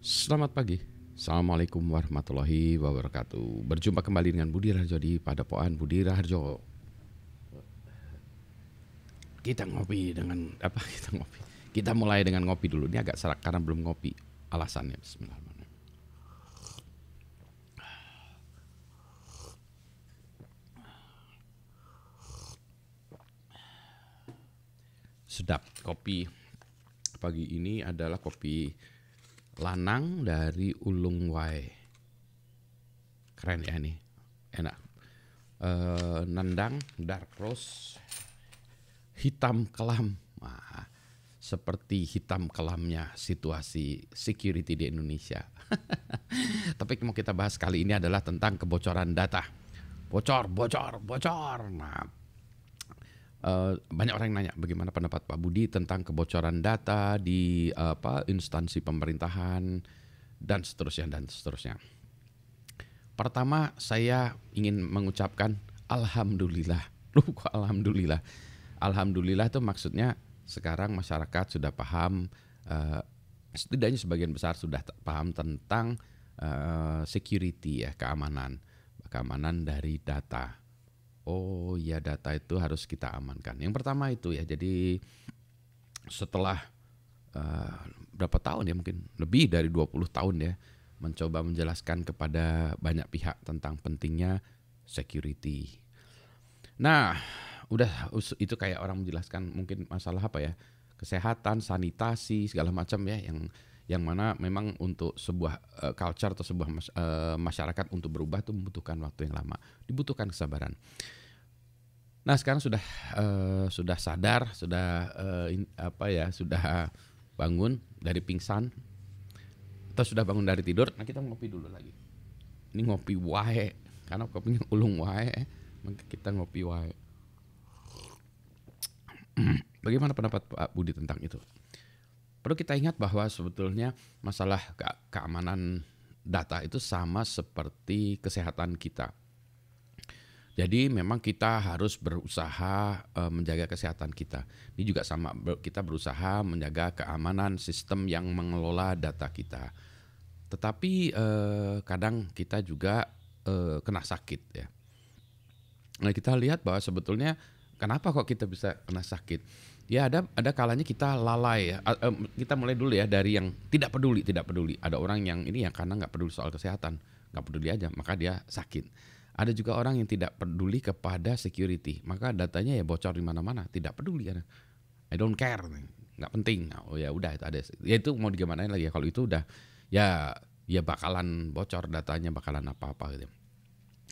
Selamat pagi. Assalamualaikum warahmatullahi wabarakatuh. Berjumpa kembali dengan Budi Raharjo di Padepokan Budi Raharjo. Kita ngopi dengan apa? Kita ngopi. Kita mulai dengan ngopi dulu. Ini agak serak karena belum ngopi. Alasannya Bismillahirrahmanirrahim. Sedap. Kopi pagi ini adalah kopi lanang dari Ulung Wai. Keren ya ini. Enak. Nandang dark roast hitam kelam. Nah, seperti hitam kelamnya situasi security di Indonesia. Tapi mau kita bahas kali ini adalah tentang kebocoran data. Bocor, bocor, bocor. Nah, banyak orang yang nanya bagaimana pendapat Pak Budi tentang kebocoran data di instansi pemerintahan dan seterusnya dan seterusnya. Pertama, saya ingin mengucapkan alhamdulillah. Loh, kok alhamdulillah? Alhamdulillah itu maksudnya sekarang masyarakat sudah paham, setidaknya sebagian besar sudah paham tentang security ya, keamanan dari data. Oh ya, data itu harus kita amankan. Yang pertama itu ya, jadi setelah berapa tahun ya, mungkin lebih dari 20 tahun ya, mencoba menjelaskan kepada banyak pihak tentang pentingnya security. Nah, udah itu kayak orang menjelaskan mungkin masalah apa ya, kesehatan, sanitasi segala macam ya, yang mana memang untuk sebuah culture atau sebuah masyarakat untuk berubah itu membutuhkan waktu yang lama, dibutuhkan kesabaran. Nah sekarang sudah sadar, sudah sudah bangun dari pingsan atau sudah bangun dari tidur. Nah kita ngopi dulu lagi. Ini ngopi wae karena kopinya ulung wae, maka kita ngopi wae. Bagaimana pendapat Pak Budi tentang itu? Perlu kita ingat bahwa sebetulnya masalah keamanan data itu sama seperti kesehatan kita. Jadi memang kita harus berusaha menjaga kesehatan kita. Ini juga sama, kita berusaha menjaga keamanan sistem yang mengelola data kita. Tetapi kadang kita juga kena sakit ya. Nah kita lihat bahwa sebetulnya kenapa kok kita bisa kena sakit? Ya ada kalanya kita lalai ya. Kita mulai dulu ya dari yang tidak peduli. Ada orang yang ini yang karena nggak peduli soal kesehatan, nggak peduli aja, maka dia sakit. Ada juga orang yang tidak peduli kepada security, maka datanya ya bocor di mana-mana, tidak peduli ya. I don't care, nggak penting. Oh ya udah itu ada. Ya itu mau digimanain lagi ya, kalau itu udah ya bakalan bocor datanya, bakalan apa-apa gitu.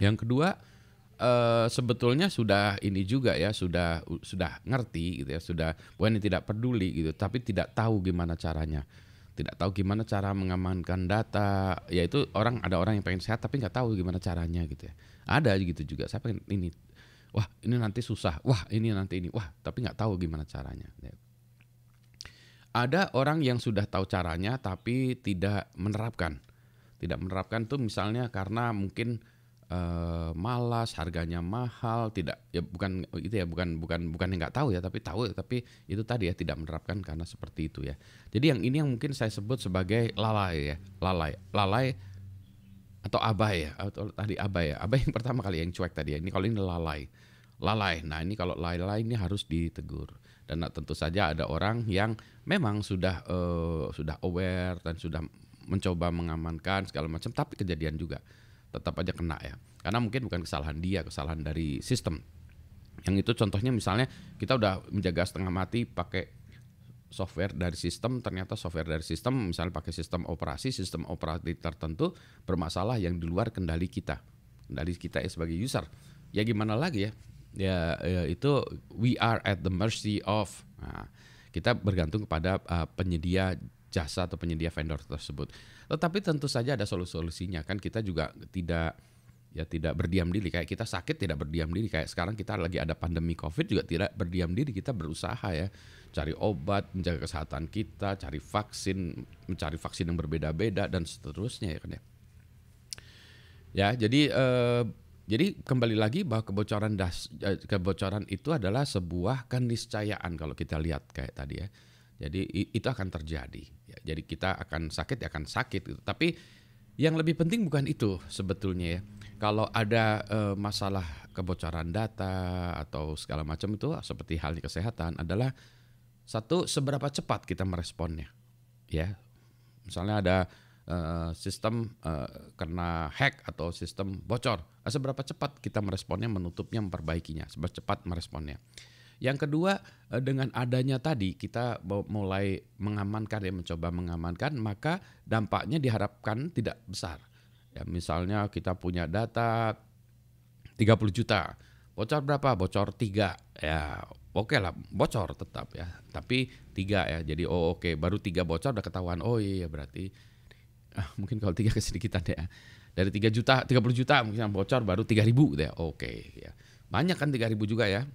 Yang kedua, sebetulnya sudah ini juga ya, sudah ngerti gitu ya, sudah bukan tidak peduli gitu, tapi tidak tahu gimana caranya. Tidak tahu gimana cara mengamankan data, yaitu ada orang yang pengen sehat tapi nggak tahu gimana caranya gitu ya. Ada gitu juga, saya pengen ini, wah ini nanti susah, wah ini nanti ini, wah tapi nggak tahu gimana caranya. Ada orang yang sudah tahu caranya tapi tidak menerapkan. Tidak menerapkan tuh misalnya karena mungkin malas, harganya mahal, tidak ya bukan itu ya, bukan yang nggak tahu ya, tapi tahu tapi itu tadi ya tidak menerapkan karena seperti itu ya. Jadi yang ini yang mungkin saya sebut sebagai lalai ya, lalai atau abai ya, atau tadi abai ya. Abai yang pertama kali yang cuek tadi ya. Ini kalau ini lalai. Nah ini kalau lalai ini harus ditegur. Dan tentu saja ada orang yang memang sudah aware dan sudah mencoba mengamankan segala macam, tapi kejadian juga tetap aja kena ya. Karena mungkin bukan kesalahan dia, kesalahan dari sistem. Yang itu contohnya misalnya kita udah menjaga setengah mati pakai software dari sistem, ternyata software dari sistem misalnya pakai sistem operasi tertentu bermasalah yang di luar kendali kita. Kendali kita sebagai user. Ya gimana lagi ya? Ya itu we are at the mercy of. Nah, kita bergantung kepada penyedia jasa atau penyedia vendor tersebut. Tetapi tentu saja ada solusinya kan, kita juga tidak berdiam diri, kayak kita sakit tidak berdiam diri, kayak sekarang kita lagi ada pandemi Covid juga tidak berdiam diri, kita berusaha ya cari obat, menjaga kesehatan kita, mencari vaksin yang berbeda-beda dan seterusnya ya kan ya. Ya, jadi kembali lagi bahwa kebocoran itu adalah sebuah keniscayaan kalau kita lihat kayak tadi ya. Jadi itu akan terjadi. Ya, jadi kita akan sakit ya akan sakit gitu. Tapi yang lebih penting bukan itu sebetulnya ya. Kalau ada masalah kebocoran data atau segala macam itu seperti halnya kesehatan adalah satu seberapa cepat kita meresponnya. Ya, misalnya ada sistem kena hack atau sistem bocor, seberapa cepat kita meresponnya, menutupnya, memperbaikinya, seberapa cepat meresponnya. Yang kedua, dengan adanya tadi kita mulai mengamankan ya, mencoba mengamankan, maka dampaknya diharapkan tidak besar. Ya, misalnya kita punya data 30 juta, bocor berapa? Bocor 3. Ya, oke lah, bocor tetap ya. Tapi 3 ya. Jadi oke, baru 3 bocor udah ketahuan. Oh iya berarti mungkin kalau 3 kesedikitan ya. Dari 3 juta, 30 juta mungkin yang bocor baru 3.000 ya. Oke ya. Banyak kan 3.000 juga ya.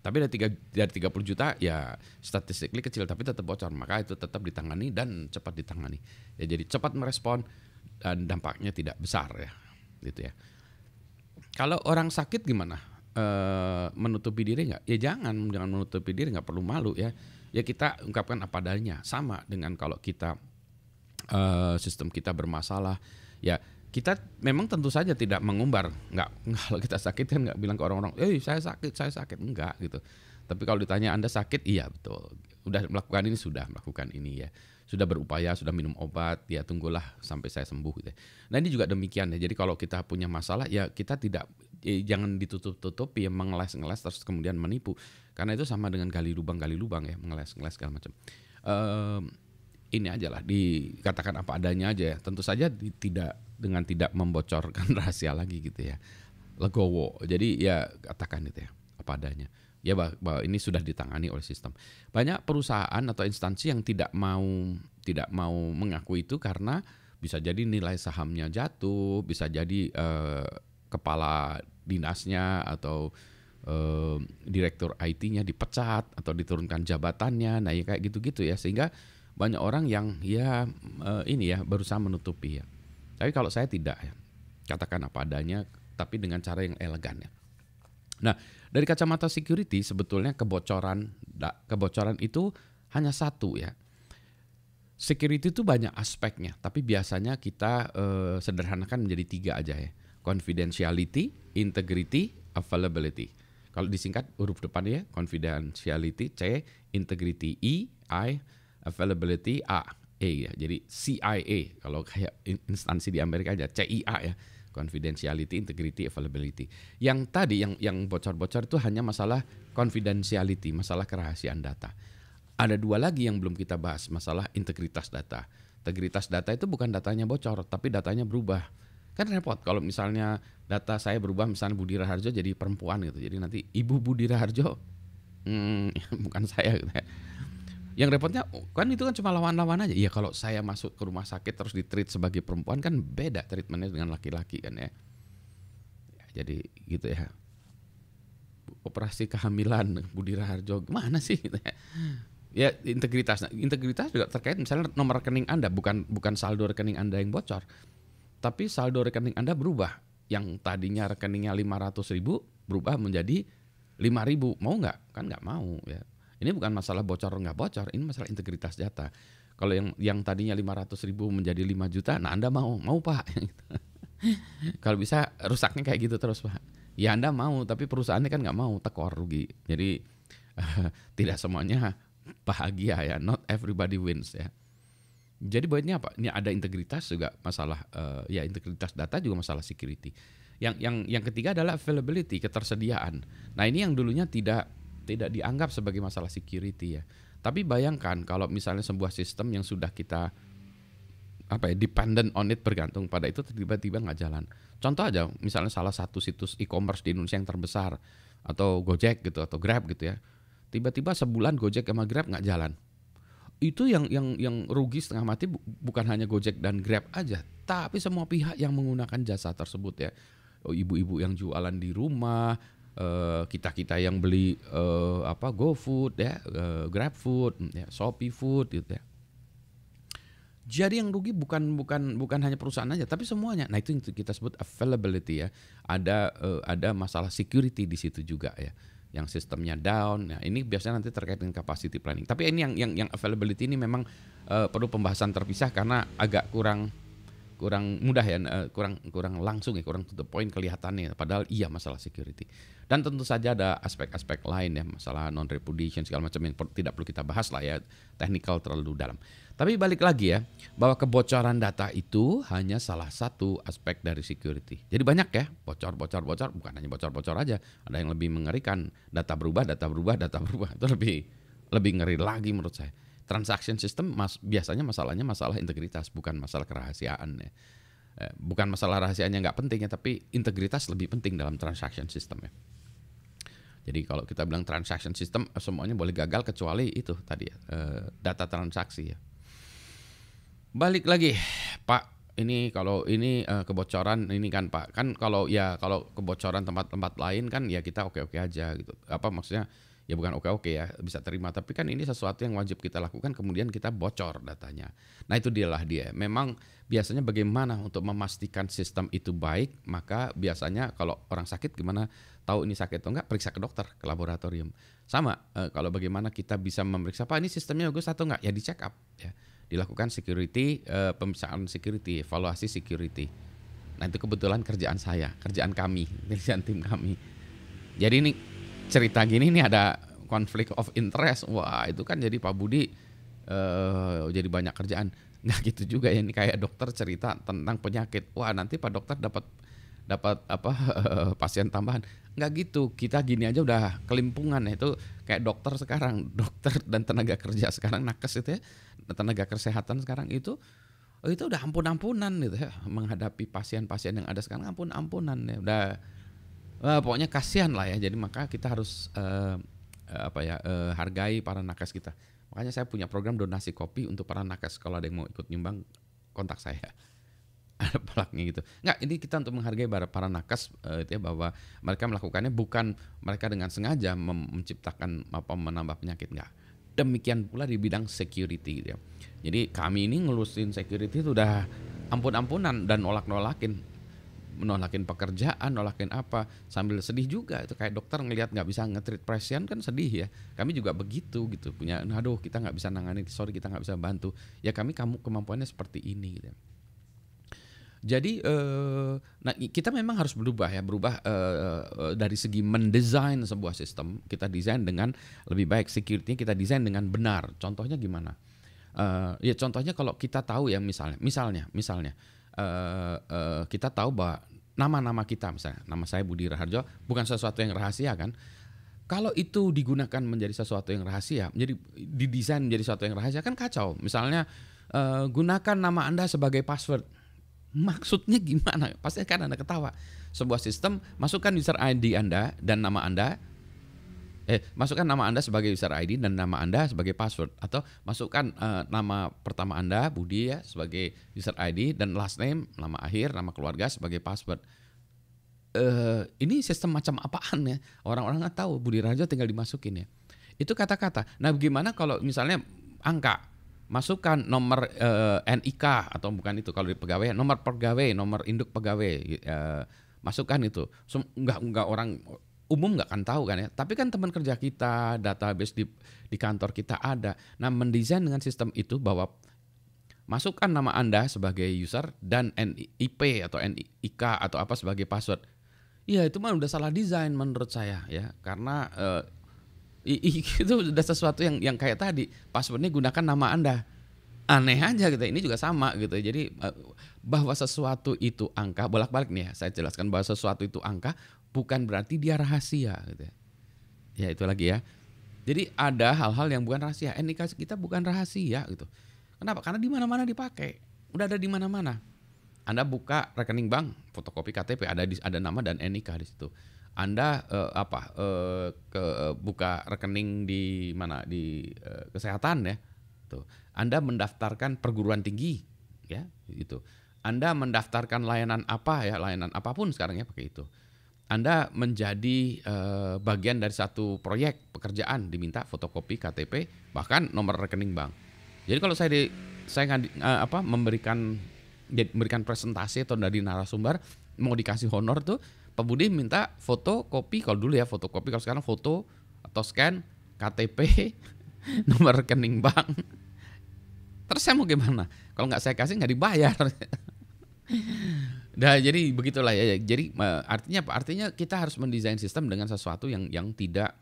Tapi dari 30 juta ya statistically kecil tapi tetap bocor. Maka itu tetap ditangani dan cepat ditangani. Ya jadi cepat merespon dan dampaknya tidak besar ya. Gitu ya. Kalau orang sakit gimana? Menutupi diri nggak? Ya jangan menutupi diri, nggak perlu malu ya. Ya kita ungkapkan apa adanya. Sama dengan kalau kita sistem kita bermasalah, ya kita memang tentu saja tidak mengumbar, nggak kalau kita sakit kan nggak bilang ke orang-orang, saya sakit, enggak gitu. Tapi kalau ditanya Anda sakit, iya betul, udah melakukan ini, sudah melakukan ini ya, sudah berupaya, sudah minum obat, ya tunggulah sampai saya sembuh gitu. Nah ini juga demikian ya, jadi kalau kita punya masalah ya kita tidak, jangan ditutup-tutupi ya, mengeles-ngeles terus kemudian menipu, karena itu sama dengan gali lubang ya, mengeles-ngeles segala macam. Ini aja lah, dikatakan apa adanya aja ya. Tentu saja tidak membocorkan rahasia lagi gitu ya. Legowo. Jadi ya katakan itu ya, apa adanya. Ya bahwa ini sudah ditangani oleh sistem. Banyak perusahaan atau instansi yang tidak mau mengaku itu karena bisa jadi nilai sahamnya jatuh, bisa jadi kepala dinasnya atau direktur IT-nya dipecat atau diturunkan jabatannya. Nah, ya kayak gitu-gitu ya, sehingga banyak orang yang ya ini ya berusaha menutupi ya. Tapi kalau saya tidak ya, katakan apa adanya tapi dengan cara yang elegan ya. Nah, dari kacamata security sebetulnya kebocoran itu hanya satu ya. Security itu banyak aspeknya, tapi biasanya kita sederhanakan menjadi 3 aja ya. Confidentiality, integrity, availability. Kalau disingkat huruf depannya confidentiality C, integrity I, availability A ya. Jadi CIA kalau kayak instansi di Amerika aja CIA ya. Confidentiality, integrity, availability. Yang tadi yang bocor-bocor itu hanya masalah confidentiality, masalah kerahasiaan data. Ada 2 lagi yang belum kita bahas, masalah integritas data. Integritas data itu bukan datanya bocor, tapi datanya berubah. Kan repot kalau misalnya data saya berubah, misalnya Budi Raharjo jadi perempuan gitu. Jadi nanti Ibu Budi Raharjo bukan saya gitu ya. Yang repotnya kan itu kan cuma lawan-lawan aja. Iya kalau saya masuk ke rumah sakit terus di-treat sebagai perempuan kan beda treatmentnya dengan laki-laki kan ya. Jadi gitu ya. Operasi kehamilan Budi Raharjo gimana sih gitu ya. Ya integritas juga terkait misalnya nomor rekening Anda, bukan saldo rekening Anda yang bocor. Tapi saldo rekening Anda berubah. Yang tadinya rekeningnya 500.000 berubah menjadi 5.000. Mau nggak? Kan nggak mau ya. Ini bukan masalah bocor nggak bocor, ini masalah integritas data. Kalau yang tadinya 500.000 menjadi 5 juta, nah Anda mau Pak. Kalau bisa rusaknya kayak gitu terus Pak. Ya Anda mau, tapi perusahaannya kan nggak mau, tekor rugi. Jadi tidak semuanya bahagia ya, not everybody wins ya. Jadi buatnya apa? Ini ada integritas juga masalah ya integritas data juga masalah security. Yang ketiga adalah availability, ketersediaan. Nah ini yang dulunya tidak dianggap sebagai masalah security ya. Tapi bayangkan kalau misalnya sebuah sistem yang sudah kita dependent on it, bergantung pada itu, tiba-tiba nggak jalan. Contoh aja, misalnya salah satu situs e-commerce di Indonesia yang terbesar atau Gojek gitu atau Grab gitu ya. Tiba-tiba sebulan Gojek sama Grab nggak jalan. Itu yang rugi setengah mati bukan hanya Gojek dan Grab aja, tapi semua pihak yang menggunakan jasa tersebut ya. Ibu-ibu yang jualan di rumah, kita yang beli GoFood ya, GrabFood ya, Shopee Food gitu ya. Jadi yang rugi bukan hanya perusahaan aja, tapi semuanya. Nah itu yang kita sebut availability ya. Ada masalah security di situ juga ya. yang sistemnya down. Nah, ini biasanya nanti terkait dengan capacity planning. Tapi ini yang availability ini memang perlu pembahasan terpisah karena agak kurang mudah ya, kurang langsung ya, kurang to the point kelihatannya. Padahal iya masalah security. Dan tentu saja ada aspek-aspek lain ya, masalah non repudiation segala macam yang tidak perlu kita bahas lah ya, technical terlalu dalam. Tapi balik lagi ya, bahwa kebocoran data itu hanya salah satu aspek dari security. Jadi banyak ya, bocor, bukan hanya bocor aja. Ada yang lebih mengerikan, data berubah. Itu lebih ngeri lagi menurut saya. Transaction system biasanya masalahnya masalah integritas, bukan masalah kerahasiaan ya. Bukan masalah rahasianya nggak penting ya, tapi integritas lebih penting dalam transaction system ya. Jadi kalau kita bilang transaction system semuanya boleh gagal kecuali itu tadi ya, data transaksi ya. Balik lagi Pak, ini kalau ini kebocoran ini kan Pak, kan kalau kebocoran tempat-tempat lain kan ya kita oke-oke aja gitu. Apa maksudnya? Ya bukan oke-oke ya, bisa terima. Tapi kan ini sesuatu yang wajib kita lakukan, kemudian kita bocor datanya. Nah itu dia. Memang biasanya bagaimana untuk memastikan sistem itu baik, maka biasanya kalau orang sakit gimana tahu ini sakit atau enggak, periksa ke dokter, ke laboratorium. Sama, kalau bagaimana kita bisa memeriksa, Pak ini sistemnya bagus atau enggak, ya di check up. Ya. Dilakukan security, pemeriksaan security, evaluasi security. Nah itu kebetulan kerjaan kami, kerjaan tim kami. Jadi ini cerita gini nih ada konflik of interest. Wah itu kan jadi Pak Budi jadi banyak kerjaan. Nggak gitu juga ya, ini kayak dokter cerita tentang penyakit. Wah nanti Pak dokter dapat pasien tambahan. Nggak gitu, kita gini aja udah kelimpungan ya. Itu kayak dokter sekarang, dokter dan tenaga kerja sekarang nakes itu ya, tenaga kesehatan sekarang itu udah ampun-ampunan gitu ya, menghadapi pasien-pasien yang ada sekarang ampun-ampunan ya. Udah pokoknya kasihan lah ya. Jadi maka kita harus hargai para nakes kita. Makanya saya punya program donasi kopi untuk para nakes. Kalau ada yang mau ikut nyumbang, kontak saya. Ada pelaknya gitu. Nggak, ini kita untuk menghargai para nakes itu ya, bahwa mereka melakukannya bukan mereka dengan sengaja menciptakan menambah penyakit, nggak. Demikian pula di bidang security gitu ya. Jadi kami ini ngelusin security itu udah ampun-ampunan dan menolakin pekerjaan, nolakin apa, sambil sedih juga. Itu kayak dokter ngelihat nggak bisa nge-treat pasien kan sedih ya. Kami juga begitu gitu, punya aduh kita nggak bisa nangani, sorry kita nggak bisa bantu. Ya kamu kemampuannya seperti ini gitu. Jadi nah kita memang harus berubah dari segi mendesain sebuah sistem. Kita desain dengan lebih baik, security-nya kita desain dengan benar. Contohnya gimana? Ya contohnya kalau kita tahu ya misalnya kita tahu bahwa nama kita, misalnya nama saya Budi Raharjo bukan sesuatu yang rahasia kan. Kalau itu digunakan menjadi sesuatu yang rahasia, menjadi didesain menjadi sesuatu yang rahasia kan kacau. Misalnya gunakan nama Anda sebagai password. Maksudnya gimana? Pasti kan Anda ketawa. Sebuah sistem, masukkan user ID Anda dan nama Anda. Masukkan nama Anda sebagai user ID dan nama Anda sebagai password, atau masukkan nama pertama Anda Budi ya sebagai user ID dan last name, nama akhir, nama keluarga sebagai password. Ini sistem macam apaan ya? Orang-orang nggak tahu. Budi Raharjo tinggal dimasukin ya. Itu kata-kata. Nah, bagaimana kalau misalnya angka? Masukkan nomor NIK atau bukan itu kalau di pegawai, nomor pegawai, nomor induk pegawai, masukkan itu. Enggak orang umum nggak akan tahu kan ya. Tapi kan teman kerja kita, database di kantor kita ada. Nah, mendesain dengan sistem itu bahwa masukkan nama Anda sebagai user dan NIP atau NIK atau apa sebagai password. Ya itu mah udah salah desain menurut saya ya. Karena itu udah sesuatu yang kayak tadi, passwordnya gunakan nama Anda. Aneh aja gitu. Ini juga sama gitu. Jadi bahwa sesuatu itu angka, bolak-balik nih ya, saya jelaskan bahwa sesuatu itu angka bukan berarti dia rahasia gitu ya. Ya itu lagi ya. Jadi ada hal-hal yang bukan rahasia. NIK kita bukan rahasia gitu. Kenapa? Karena di mana-mana dipakai. Udah ada di mana-mana. Anda buka rekening bank, fotokopi KTP, ada nama dan NIK di situ. Anda buka rekening di mana, di kesehatan ya. Tuh. Anda mendaftarkan perguruan tinggi ya, gitu. Anda mendaftarkan layanan apa ya, layanan apapun sekarang ya pakai itu. Anda menjadi bagian dari satu proyek pekerjaan, diminta fotokopi KTP bahkan nomor rekening bank. Jadi kalau memberikan presentasi atau dari narasumber mau dikasih honor tuh Pak Budi minta fotokopi, kalau dulu ya fotokopi, kalau sekarang foto atau scan KTP, nomor rekening bank. Terus saya mau gimana? Kalau nggak saya kasih nggak dibayar. Nah, jadi begitulah ya. Jadi artinya apa? Artinya kita harus mendesain sistem dengan sesuatu yang tidak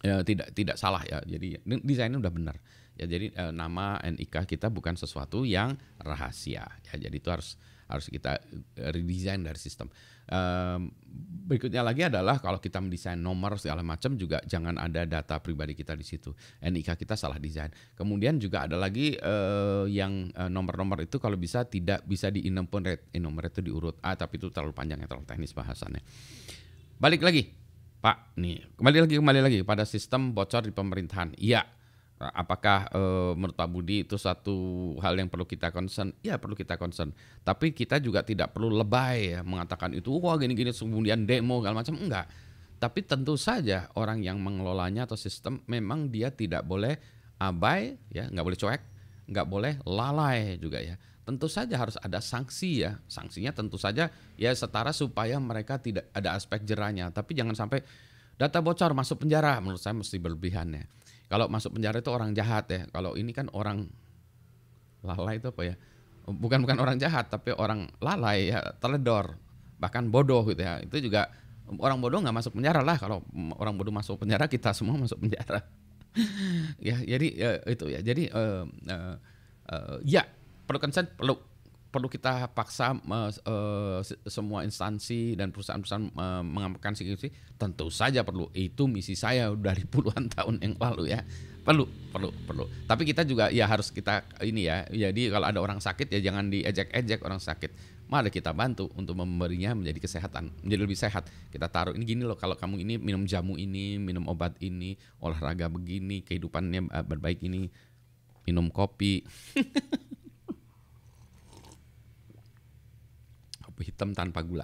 tidak salah ya. Jadi desainnya udah benar. Ya, jadi nama NIK kita bukan sesuatu yang rahasia. Ya, jadi itu harus kita redesign dari sistem. Berikutnya lagi adalah kalau kita mendesain nomor segala macam juga jangan ada data pribadi kita di situ. NIK kita salah desain. Kemudian juga ada lagi yang nomor-nomor itu kalau bisa tidak bisa di-enumerate. Enumerate itu diurut. Tapi itu terlalu panjang ya, terlalu teknis bahasannya. Balik lagi, Pak. Nih, kembali lagi pada sistem bocor di pemerintahan. Iya. Apakah menurut Pak Budi itu satu hal yang perlu kita concern? Ya, perlu kita concern. Tapi kita juga tidak perlu lebay ya mengatakan itu wah gini-gini kemudian demo segala macam, enggak. Tapi tentu saja orang yang mengelolanya atau sistem memang dia tidak boleh abai ya, nggak boleh cuek, nggak boleh lalai juga ya. Tentu saja harus ada sanksi ya. Sanksinya tentu saja ya setara supaya mereka tidak ada aspek jerahnya. Tapi jangan sampai data bocor masuk penjara, menurut saya mesti berlebihan ya. Kalau masuk penjara itu orang jahat ya. Kalau ini kan orang lalai itu apa ya? Bukan orang jahat, tapi orang lalai ya, teledor, bahkan bodoh gitu ya. Itu juga orang bodoh nggak masuk penjara lah. Kalau orang bodoh masuk penjara, kita semua masuk penjara. Ya, jadi itu ya. Jadi ya perlu concern, perlu kita paksa semua instansi dan perusahaan-perusahaan mengamankan security, tentu saja perlu. Itu misi saya dari puluhan tahun yang lalu ya. Perlu. Tapi kita juga ya harus kita ini ya. Jadi kalau ada orang sakit ya jangan diejek-ejek orang sakit. Mari kita bantu untuk memberinya menjadi kesehatan, menjadi lebih sehat. Kita taruh ini gini loh, kalau kamu ini minum jamu ini, minum obat ini, olahraga begini, kehidupannya berbaik ini, minum kopi. Hitam tanpa gula.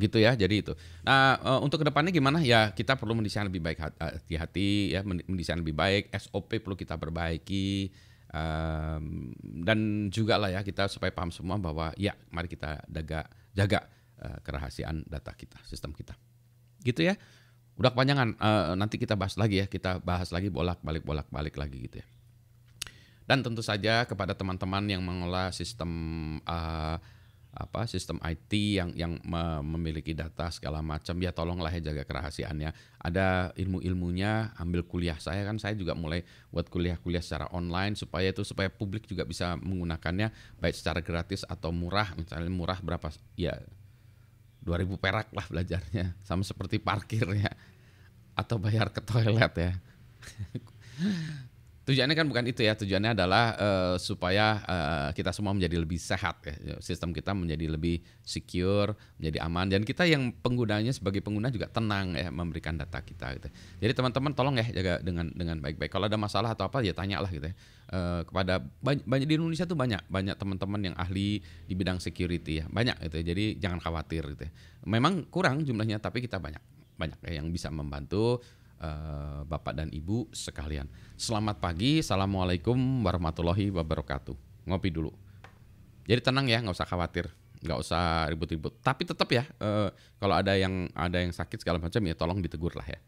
Gitu ya, jadi itu. Nah, untuk kedepannya gimana? Ya kita perlu mendesain lebih baik, hati-hati ya, mendesain lebih baik, SOP perlu kita perbaiki, dan juga lah ya kita supaya paham semua bahwa ya mari kita jaga kerahasiaan data kita, sistem kita. Gitu ya. Udah kepanjangan, nanti kita bahas lagi ya, kita bahas lagi bolak-balik lagi gitu ya. Dan tentu saja kepada teman-teman yang mengelola sistem sistem IT yang memiliki data segala macam, ya tolonglah ya jaga kerahasiaannya. Ada ilmunya, ambil kuliah. Saya juga mulai buat kuliah secara online supaya publik juga bisa menggunakannya baik secara gratis atau murah. Misalnya murah berapa? Ya 2.000 perak lah belajarnya, sama seperti parkir ya, atau bayar ke toilet ya. Tujuannya kan bukan itu ya, tujuannya adalah supaya kita semua menjadi lebih sehat ya, sistem kita menjadi lebih secure, menjadi aman, dan kita yang penggunanya sebagai pengguna juga tenang ya memberikan data kita gitu. Jadi teman-teman tolong ya jaga dengan baik-baik. Kalau ada masalah atau apa ya tanyalah gitu ya. Kepada banyak di Indonesia tuh banyak teman-teman yang ahli di bidang security ya, banyak gitu ya. Jadi jangan khawatir gitu ya. Memang kurang jumlahnya tapi kita banyak ya yang bisa membantu Bapak dan Ibu sekalian. Selamat pagi, Assalamualaikum warahmatullahi wabarakatuh. Ngopi dulu. Jadi tenang ya, nggak usah khawatir, nggak usah ribut-ribut. Tapi tetap ya, kalau ada yang sakit segala macam ya tolong ditegur lah ya.